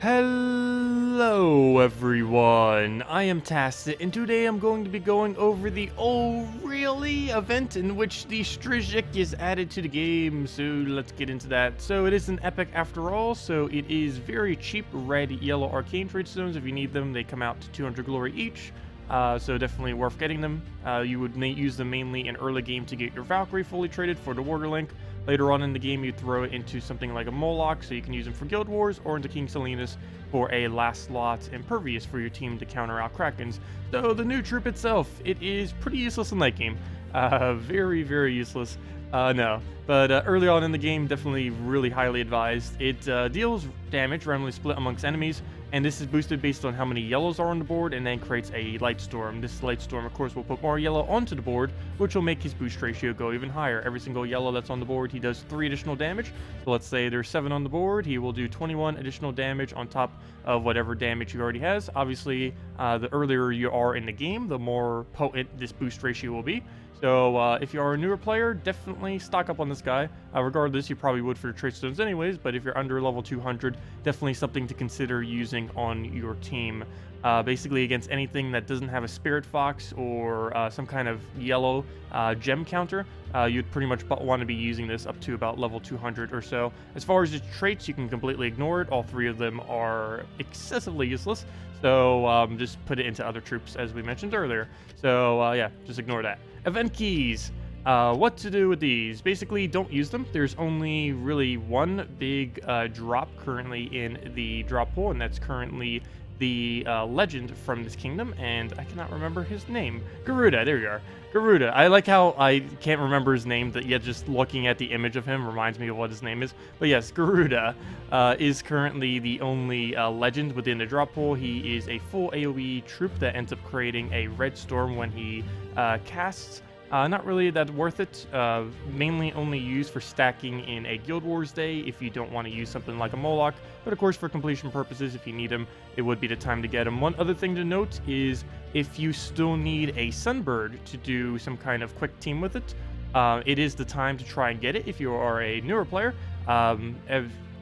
Hello everyone, I am Tacet, and today I'm going to be going over the Oh Really event in which the Strygik is added to the game, so let's get into that. So it is an epic after all, so it is very cheap red, yellow arcane trade stones. If you need them, they come out to 200 glory each, so definitely worth getting them. You would use them mainly in early game to get your Valkyrie fully traded for the Warder Link. Later on in the game, you throw it into something like a Moloch, so you can use them for Guild Wars, or into King Salinas for a last slot Impervious for your team to counter out Krakens. So the new troop itself, it is pretty useless in late game. Very, very useless. No. But early on in the game, definitely really highly advised. It deals damage randomly split amongst enemies, and this is boosted based on how many yellows are on the board, and then creates a light storm. This light storm, of course, will put more yellow onto the board, which will make his boost ratio go even higher. Every single yellow that's on the board, he does 3 additional damage. So let's say there's 7 on the board, he will do 21 additional damage on top of whatever damage he already has. Obviously, the earlier you are in the game, the more potent this boost ratio will be. So if you are a newer player, definitely stock up on this guy. Regardless, you probably would for trade stones anyways, but if you're under level 200, definitely something to consider using on your team. Basically against anything that doesn't have a Spirit Fox or some kind of yellow gem counter, you'd pretty much want to be using this up to about level 200 or so. As far as its traits, you can completely ignore it. All 3 of them are excessively useless, so just put it into other troops as we mentioned earlier. So yeah, just ignore that. Event keys. What to do with these? Basically, don't use them. There's only really one big drop currently in the drop pool, and that's currently the legend from this kingdom, and I cannot remember his name. Garuda, there you are. Garuda. I like how I can't remember his name, that yet just looking at the image of him reminds me of what his name is. But yes, Garuda is currently the only legend within the drop pool. He is a full AoE troop that ends up creating a red storm when he casts. Not really that worth it, mainly only used for stacking in a Guild Wars day if you don't want to use something like a Moloch, but of course for completion purposes, if you need him, it would be the time to get him. One other thing to note is if you still need a Sunbird to do some kind of quick team with it, it is the time to try and get it if you are a newer player.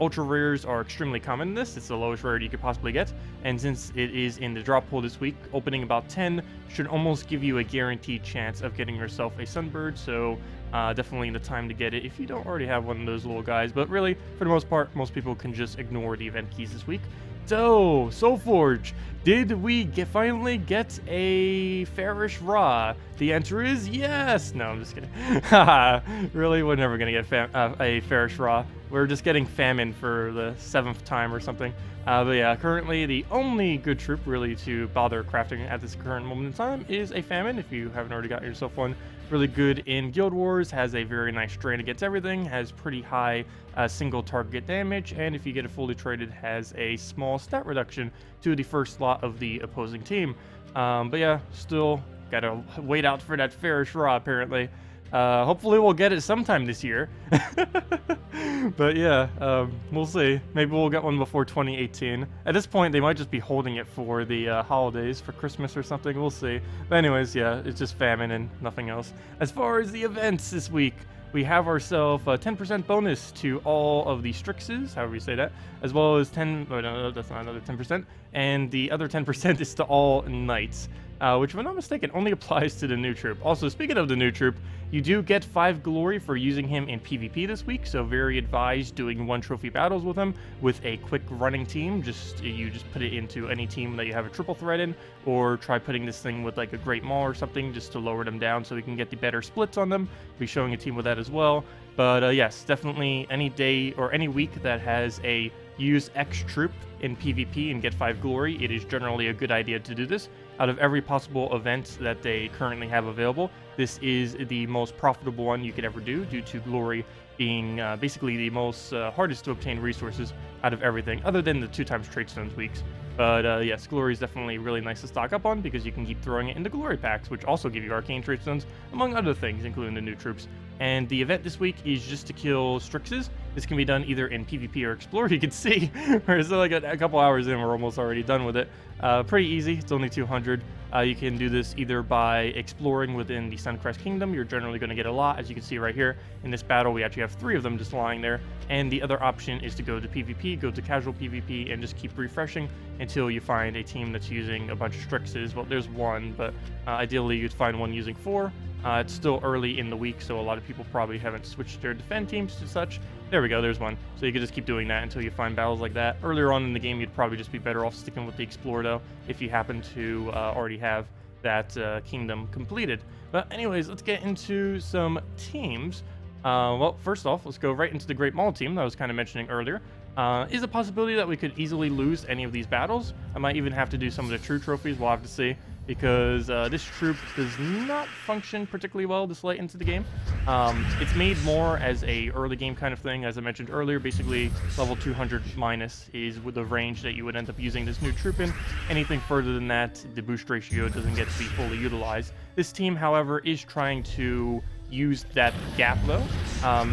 Ultra rares are extremely common in this. It's the lowest rarity you could possibly get, and since it is in the drop pool this week, opening about 10 should almost give you a guaranteed chance of getting yourself a Sunbird, so definitely the time to get it if you don't already have one of those little guys. But really, for the most part, most people can just ignore the event keys this week. So, Soulforge, did we finally get a Farish Ra? The answer is yes! No, I'm just kidding. Haha, really, we're never gonna get a Farish Ra. We're just getting Famine for the 7th time or something. But yeah, currently the only good troop really to bother crafting at this current moment in time is a Famine, if you haven't already gotten yourself one. Really good in Guild Wars, has a very nice drain against everything, has pretty high single target damage, and if you get it fully traded, has a small stat reduction to the first slot of the opposing team. But yeah, still gotta wait out for that Farish Ra apparently. Hopefully we'll get it sometime this year. But yeah, we'll see. Maybe we'll get one before 2018. At this point, they might just be holding it for the holidays, for Christmas or something. We'll see. But anyways, yeah, it's just Famine and nothing else. As far as the events this week, we have ourselves a 10% bonus to all of the Strixes, however you say that, as well as 10, oh no, that's not another 10%, and the other 10% is to all Knights, which if I'm not mistaken only applies to the new troop. Also, speaking of the new troop, you do get 5 glory for using him in PvP this week, so very advised doing 1 trophy battles with him with a quick running team. You just put it into any team that you have a triple threat in, or try putting this thing with like a Great Maul or something just to lower them down so we can get the better splits on them. Be showing a team with that as well. But yes, definitely any day or any week that has a use X troop in PvP and get 5 glory, it is generally a good idea to do this. Out of every possible event that they currently have available, this is the most profitable one you could ever do, due to glory being basically the most hardest to obtain resources out of everything, other than the 2x trade stones weeks. But yes, glory is definitely really nice to stock up on because you can keep throwing it into glory packs, which also give you arcane trade stones, among other things, including the new troops. And the event this week is just to kill Strixes. This can be done either in PvP or Explore. You can see, we're still like a couple hours in, we're almost already done with it. Pretty easy, it's only 200. You can do this either by exploring within the Suncrest Kingdom. You're generally going to get a lot, as you can see right here. In this battle, we actually have 3 of them just lying there. And the other option is to go to PvP, go to casual PvP, and just keep refreshing until you find a team that's using a bunch of Strixes. Well, there's one, but ideally you'd find one using 4. It's still early in the week, so a lot of people probably haven't switched their defend teams to such. There we go, there's one. So you can just keep doing that until you find battles like that. Earlier on in the game, you'd probably just be better off sticking with the Explorer, though, if you happen to already have that kingdom completed. But anyways, let's get into some teams. Well, first off, let's go right into the Great Maul team that I was kind of mentioning earlier. Is a possibility that we could easily lose any of these battles. I might even have to do some of the true trophies, we'll have to see, because this troop does not function particularly well this late into the game. It's made more as a early game kind of thing. As I mentioned earlier, basically level 200 minus is with the range that you would end up using this new troop in. Anything further than that, the boost ratio doesn't get to be fully utilized. This team, however, is trying to use that gap though.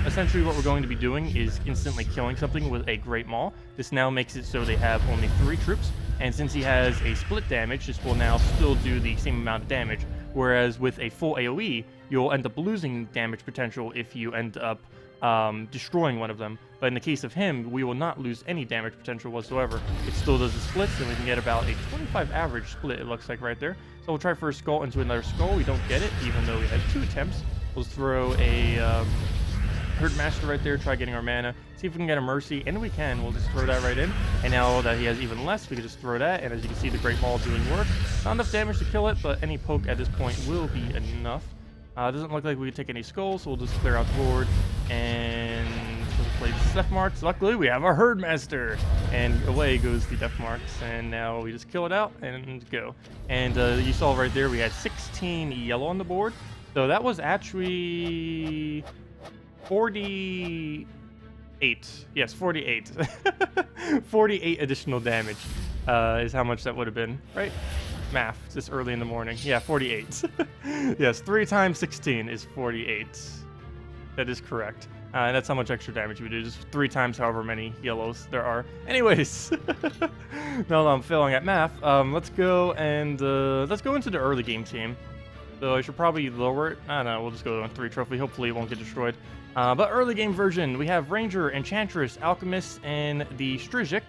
Essentially what we're going to be doing is instantly killing something with a Great Maul. This now makes it so they have only 3 troops, and since he has a split damage, this will now still do the same amount of damage, whereas with a full AoE, you'll end up losing damage potential if you end up destroying one of them. But in the case of him, we will not lose any damage potential whatsoever. It still does the splits, and we can get about a 25 average split, it looks like right there. So we'll try for a skull into another skull. We don't get it, even though we had 2 attempts. We'll throw a Herdmaster right there, try getting our mana, see if we can get a Mercy, and we can. We'll just throw that right in, and now that he has even less, we can just throw that, and as you can see, the Great Maul doing work. Not enough damage to kill it, but any poke at this point will be enough. It doesn't look like we can take any skulls, so we'll just clear out the board, and we'll play Death Marks. Luckily, we have our Herdmaster, and away goes the Death Marks, and now we just kill it out and go. And you saw right there, we had 16 yellow on the board. So that was actually 48. Yes, 48. 48 additional damage is how much that would have been, right? Math, this early in the morning. Yeah, 48. Yes, 3 times 16 is 48. That is correct. And that's how much extra damage we do, just 3 times however many yellows there are. Anyways, now that I'm failing at math, let's go and let's go into the early game team. So I should probably lower it. I don't know, we'll just go on 3 trophy. Hopefully it won't get destroyed. But early game version, we have Ranger, Enchantress, Alchemist, and the Strygik.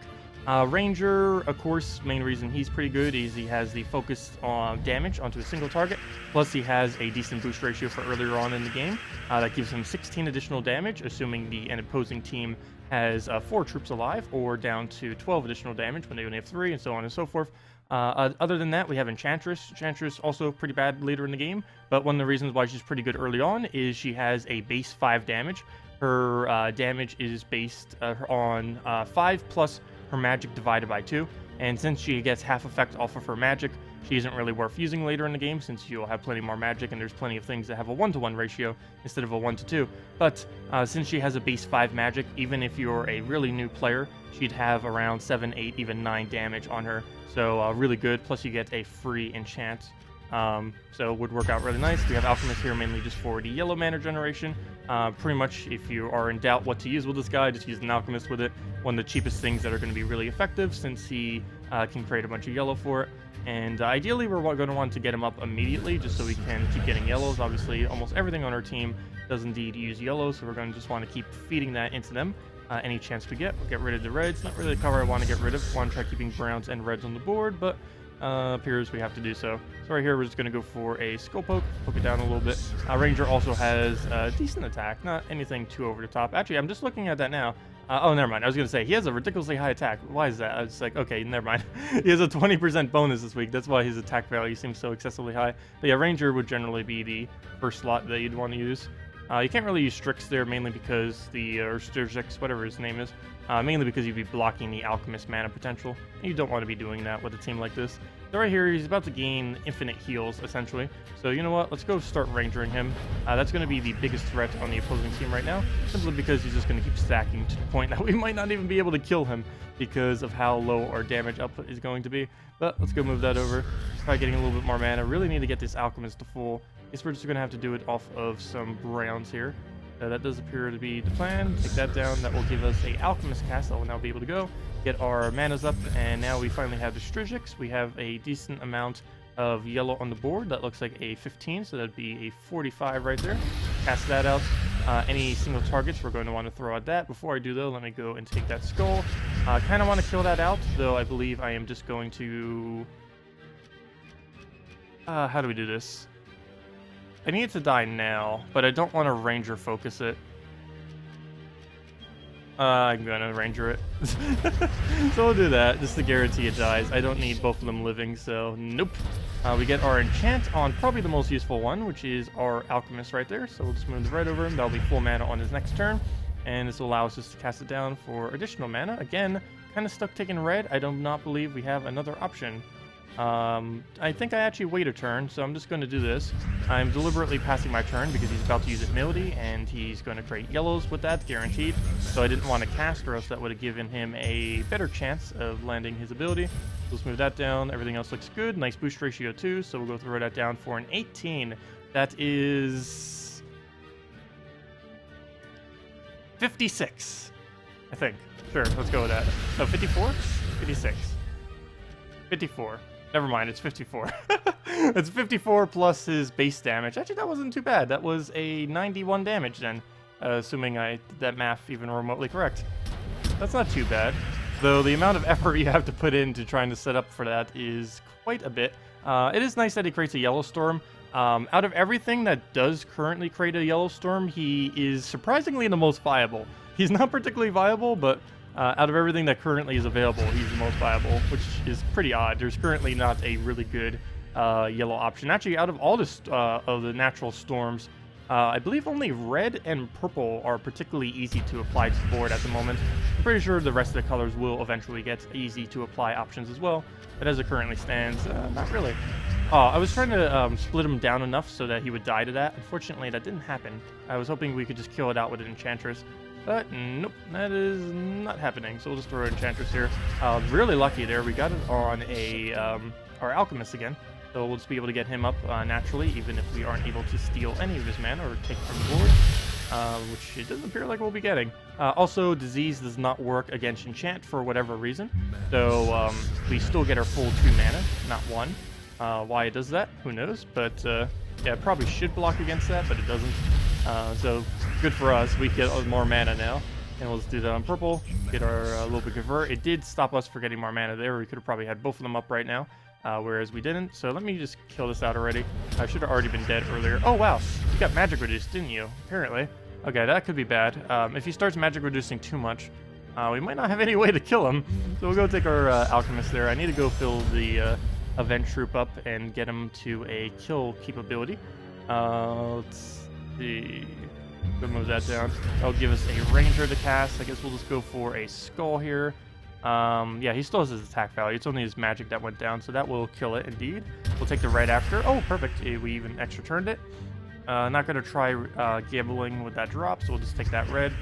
Ranger, of course, main reason he's pretty good is he has the focus on damage onto a single target. Plus he has a decent boost ratio for earlier on in the game. That gives him 16 additional damage, assuming the opposing team has 4 troops alive, or down to 12 additional damage when they only have 3, and so on and so forth. Other than that, we have Enchantress. Enchantress also pretty bad later in the game, but one of the reasons why she's pretty good early on is she has a base 5 damage. Her damage is based on 5 plus her magic divided by 2, and since she gets half effect off of her magic, she isn't really worth using later in the game since you'll have plenty more magic and there's plenty of things that have a 1-to-1 ratio instead of a 1-to-2. But since she has a base 5 magic, even if you're a really new player, she'd have around 7, 8, even 9 damage on her. So really good, plus you get a free enchant. So it would work out really nice. We have Alchemist here mainly just for the yellow mana generation. Pretty much if you are in doubt what to use with this guy, just use an Alchemist with it. One of the cheapest things that are going to be really effective since he can create a bunch of yellow for it. And ideally we're going to want to get him up immediately just so we can keep getting yellows. Obviously almost everything on our team does indeed use yellow, so we're going to just want to keep feeding that into them. Any chance we get, we'll get rid of the reds. Not really the color I want to get rid of. Want to try keeping browns and reds on the board, but appears we have to do so. So right here, we're just going to go for a skull poke it down a little bit. Ranger also has a decent attack, not anything too over the top. Actually, I'm just looking at that now. Oh, never mind. I was going to say, he has a ridiculously high attack. Why is that? I was like, okay, never mind. He has a 20% bonus this week. That's why his attack value seems so excessively high. But yeah, Ranger would generally be the first slot that you'd want to use. You can't really use Strix there, mainly because or Strygik, whatever his name is, mainly because you'd be blocking the Alchemist mana potential, and you don't want to be doing that with a team like this. So right here, he's about to gain infinite heals, essentially. So you know what? Let's go start Rangering him. That's going to be the biggest threat on the opposing team right now, simply because he's just going to keep stacking to the point that we might not even be able to kill him because of how low our damage output is going to be. But let's go move that over. Try getting a little bit more mana. Really need to get this Alchemist to full. Guess we're just gonna have to do it off of some browns here. That does appear to be the plan. Take that down. That will give us a Alchemist cast that will now be able to go. Get our manas up, and now we finally have the Strygiks. We have a decent amount of yellow on the board. That looks like a 15, so that'd be a 45 right there. Cast that out. Any single targets we're going to want to throw at that. Before I do though, let me go and take that skull. Kind of want to kill that out, though I believe I am just going to... how do we do this? I need it to die now, but I don't want to ranger focus it. I'm gonna ranger it. So we'll do that, just to guarantee it dies. I don't need both of them living, so nope. We get our enchant on probably the most useful one, which is our alchemist right there. So we'll just move the red over him. That'll be full mana on his next turn. And this will allow us just to cast it down for additional mana. Again, kind of stuck taking red. I do not believe we have another option. I think I actually wait a turn, so I'm just going to do this. I'm deliberately passing my turn because he's about to use ability, and he's going to create yellows with that, guaranteed. So I didn't want to cast, or else that would have given him a better chance of landing his ability. Let's move that down. Everything else looks good. Nice boost ratio too, so we'll go throw that down for an 18. That is 56, I think. Sure, let's go with that. No, 54? 56. 54. Never mind, it's 54. It's 54 plus his base damage. Actually, that wasn't too bad. That was a 91 damage then, assuming I did that math even remotely correct. That's not too bad, though the amount of effort you have to put into trying to set up for that is quite a bit. It is nice that he creates a yellow storm. Out of everything that does currently create a yellow storm, he is surprisingly the most viable. He's not particularly viable, but out of everything that currently is available, he's the most viable, which is pretty odd. There's currently not a really good yellow option. Actually, out of all of the natural storms, I believe only red and purple are particularly easy to apply to the board at the moment. I'm pretty sure the rest of the colors will eventually get easy to apply options as well, but as it currently stands, not really. I was trying to split him down enough so that he would die to that. Unfortunately, that didn't happen. I was hoping we could just kill it out with an Enchantress. But nope, that is not happening. So we'll just throw Enchantress here. Really lucky there. We got it on a our Alchemist again. So we'll just be able to get him up naturally, even if we aren't able to steal any of his mana or take from the board. Which it doesn't appear like we'll be getting. Also, Disease does not work against Enchant for whatever reason. So we still get our full 2 mana, not 1. Why it does that, who knows? But yeah, it probably should block against that, but it doesn't. So good for us. We get more mana now, and we'll just do that on purple. Get our little bit convert. It did stop us for getting more mana there. We could have probably had both of them up right now, whereas we didn't. So let me just kill this out already. I should have already been dead earlier. Oh wow, you got magic reduced, didn't you? Apparently. Okay, that could be bad. If he starts magic reducing too much, we might not have any way to kill him. So we'll go take our alchemist there. I need to go fill the event troop up and get him to a kill capability. Let's see. Go move that down. That'll give us a ranger to cast. I guess we'll just go for a skull here. Yeah, he still has his attack value. It's only his magic that went down, so that will kill it indeed. We'll take the red after. Oh, perfect. We even extra turned it. Not going to try gambling with that drop, so we'll just take that red.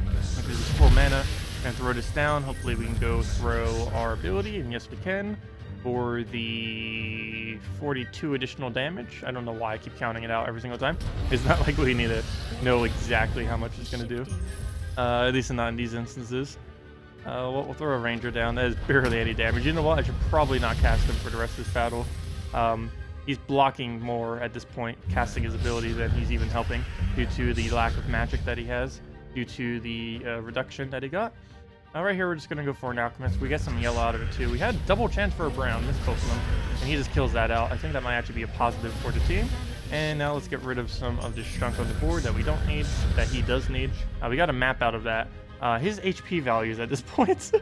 This is full mana. And throw this down. Hopefully we can go throw our ability, and yes we can. For the 42 additional damage. I don't know why I keep counting it out every single time. It's not like we need to know exactly how much it's going to do. At least not in these instances. We'll throw a ranger down. That is barely any damage. You know what? I should probably not cast him for the rest of this battle. He's blocking more at this point, casting his ability, than he's even helping, due to the lack of magic that he has, due to the reduction that he got. Right here, we're just going to go for an Alchemist. We get some yellow out of it, too. We had double chance for a brown, missed both of them, and he just kills that out. I think that might actually be a positive for the team. And now let's get rid of some of this junk on the board that we don't need, that he does need. We got a map out of that. His HP values at this point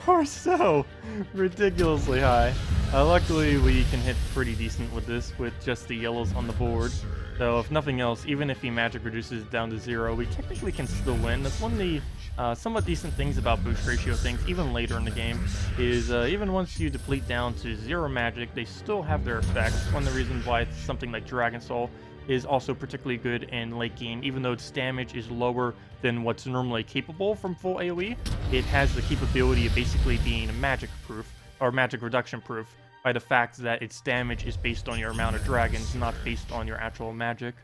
are so ridiculously high. Luckily, we can hit pretty decent with this, with just the yellows on the board. So if nothing else, even if he magic reduces it down to 0, we technically can still win. That's one of the somewhat decent things about boost ratio things, even later in the game, is even once you deplete down to 0 magic, they still have their effects. One of the reasons why something like Dragon Soul is also particularly good in late game, even though its damage is lower than what's normally capable from full AoE, it has the capability of basically being magic proof, or magic reduction proof. by the fact that its damage is based on your amount of dragons, not based on your actual magic.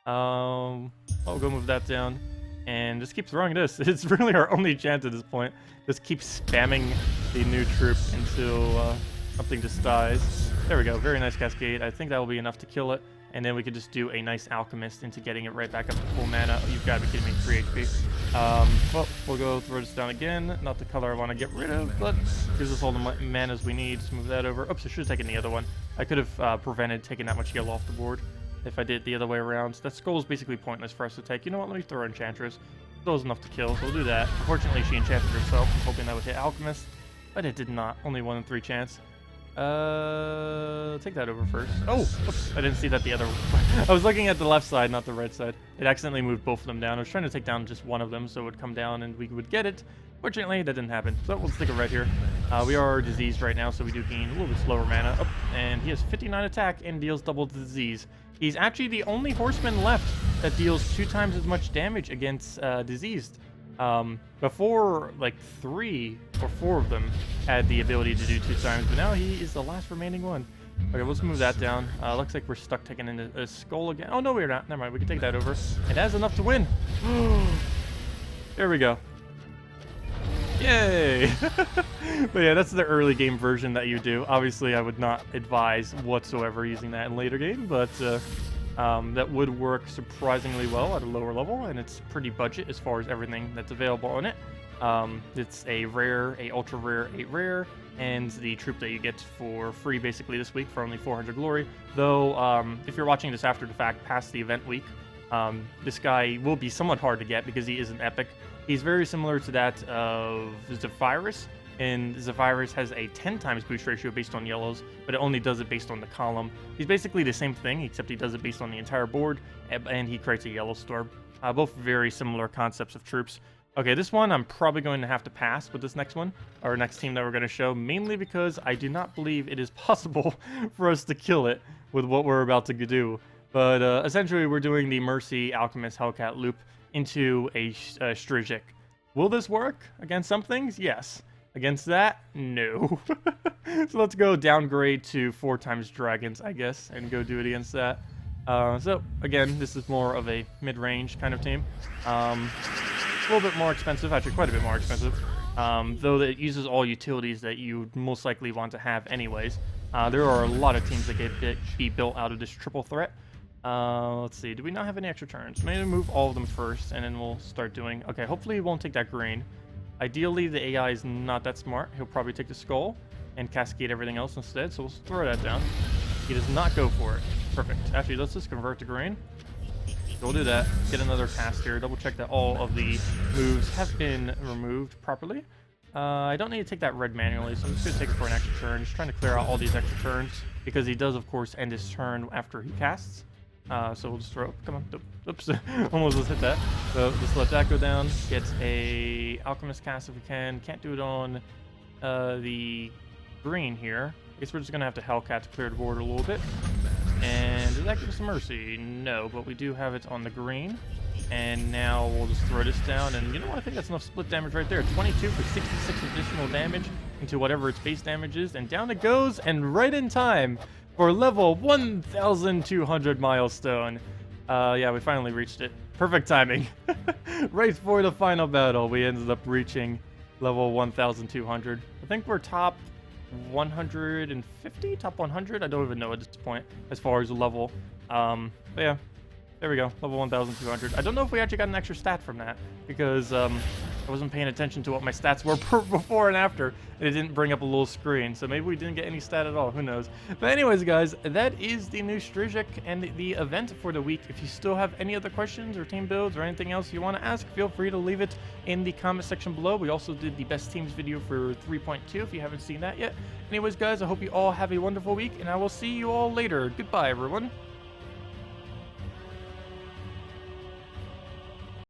I'll go move that down. And just keep throwing this. It's really our only chance at this point. Just keep spamming the new troop until something just dies. There we go. Very nice cascade. I think that will be enough to kill it. And then we could just do a nice alchemist into getting it right back up to full mana. Oh, you've got to be kidding me. 3 HP. Well, we'll go throw this down again. Not the color I want to get rid of, but gives us all the manas we need. Just move that over. Oops, I should have taken the other one. I could have prevented taking that much yellow off the board if I did it the other way around. That skull is basically pointless for us to take. You know what? Let me throw Enchantress. Skill's enough to kill, so we'll do that. Unfortunately, she enchanted herself, hoping that would hit Alchemist, but it did not. Only 1 in 3 chance. Take that over first. Oh, oops, I didn't see that the other one. I was looking at the left side, not the right side. It accidentally moved both of them down. I was trying to take down just one of them so it would come down and we would get it. Fortunately, that didn't happen, so we'll stick it right here. We are diseased right now, so we do gain a little bit slower mana. Oh, and he has 59 attack and deals double disease. He's actually the only horseman left that deals 2 times as much damage against diseased. Before, like 3 or 4 of them had the ability to do 2 times, but now he is the last remaining one. Okay, let's move that down. Looks like we're stuck taking in a skull again. Oh, no, we're not. Never mind, we can take that over. It has enough to win. There we go. Yay! But yeah, that's the early game version that you do. Obviously, I would not advise whatsoever using that in later game, but that would work surprisingly well at a lower level, and it's pretty budget as far as everything that's available on it. It's a rare, a ultra rare, a rare, and the troop that you get for free basically this week for only 400 glory. Though, if you're watching this after the fact, past the event week, this guy will be somewhat hard to get because he is an epic. He's very similar to that of Zephyrus, and Zephyrus has a 10 times boost ratio based on yellows, but it only does it based on the column. He's basically the same thing, except he does it based on the entire board, and he creates a yellow storm. Both very similar concepts of troops. Okay, this one I'm probably going to have to pass with this next one, our next team that we're going to show, mainly because I do not believe it is possible for us to kill it with what we're about to do. But essentially, we're doing the Mercy Alchemist Hellcat loop into a Strygik. Will this work against some things? Yes. Against that? No. So let's go downgrade to 4 times dragons, I guess, and go do it against that. So again, this is more of a mid-range kind of team. A little bit more expensive, actually quite a bit more expensive. Though it uses all utilities that you most likely want to have anyways. There are a lot of teams that be built out of this triple threat. Let's see, do we not have any extra turns? Maybe move all of them first, and then we'll start doing... Okay, hopefully he won't take that green. Ideally, the AI is not that smart. He'll probably take the skull and cascade everything else instead, so we'll throw that down. He does not go for it. Perfect. Actually, let's just convert to green. So we'll do that. Get another cast here. Double check that all of the moves have been removed properly. I don't need to take that red manually, so I'm just going to take it for an extra turn. Just trying to clear out all these extra turns, because he does, of course, end his turn after he casts. So we'll just throw... Come on. Oops. Almost just hit that. So just let that go down. Get a Alchemist cast if we can. Can't do it on the green here. I guess we're just going to have to Hellcat to clear the board a little bit. And does that give us Mercy? No, but we do have it on the green. And now we'll just throw this down. And you know what? I think that's enough split damage right there. 22 for 66 additional damage into whatever its base damage is. And down it goes, and right in time for level 1,200 milestone. Yeah, we finally reached it. Perfect timing. Right for the final battle, we ended up reaching level 1,200. I think we're top 150, top 100. I don't even know at this point as far as the level. But yeah, there we go, level 1,200. I don't know if we actually got an extra stat from that, because I wasn't paying attention to what my stats were before and after, and it didn't bring up a little screen, so maybe we didn't get any stat at all, who knows. But anyways, guys, that is the new Strygik and the event for the week. If you still have any other questions or team builds or anything else you want to ask, feel free to leave it in the comment section below. We also did the best teams video for 3.2 if you haven't seen that yet. Anyways, guys, I hope you all have a wonderful week, and I will see you all later. Goodbye, everyone.